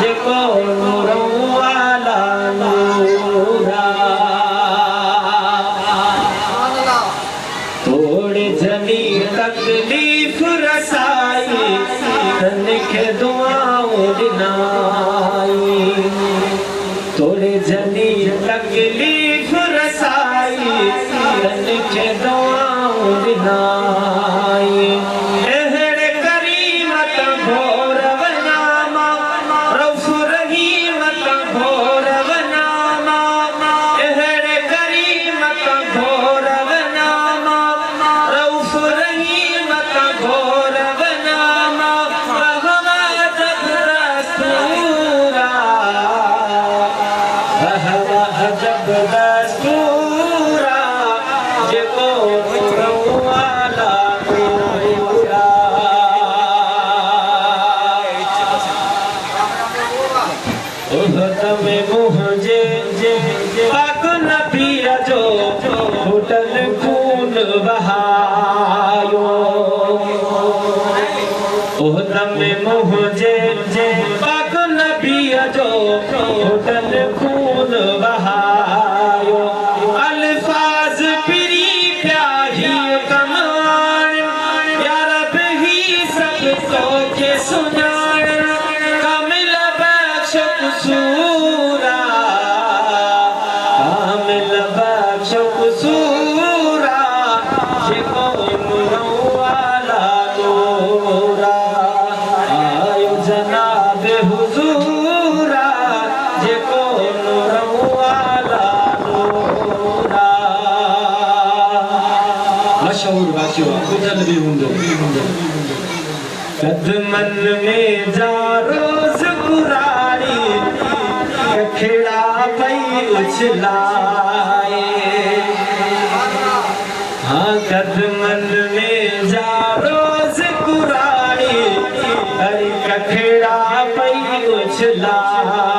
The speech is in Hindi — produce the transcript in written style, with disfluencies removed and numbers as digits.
जेको नूरों वाला नूरा थोड़े जनी तकलीफ रसाई तनखे दुआओं दिनाई थोड़े जनी तकलीफ रसाई तनखे दुआओं दिनाई एहड़े करीमत भोरव नामा रऊफ रहीमत भोरव नामा एहड़े करीमत भोरव नामा रऊफ रहीमत भोरव नामा रहमत दस्तूरा अजब दस्तूरा जेको नूरों वाला नूरा उहद में मुझे पाक नबी जो फुटल खून बहायो उहद में मुझे पाक नबी जो फुटल खून बहायो अल्फाज पिरी प्याही कमान या रब ही सब तो के सुनान कामिल बख्श कसूरा कामिल बख्श कसूरा जेको नूरों वाला नूरा आयो जनाब हुजूरा जेको नूरों वाला नूरा मशहूर वाक्य ॿुधल बि हूंदो कदमन में जा रोज कुरारी कखड़ा पई उछलाए हाँ कदमन में जा रोज कुरारी हरी कखड़ा पई उछलाए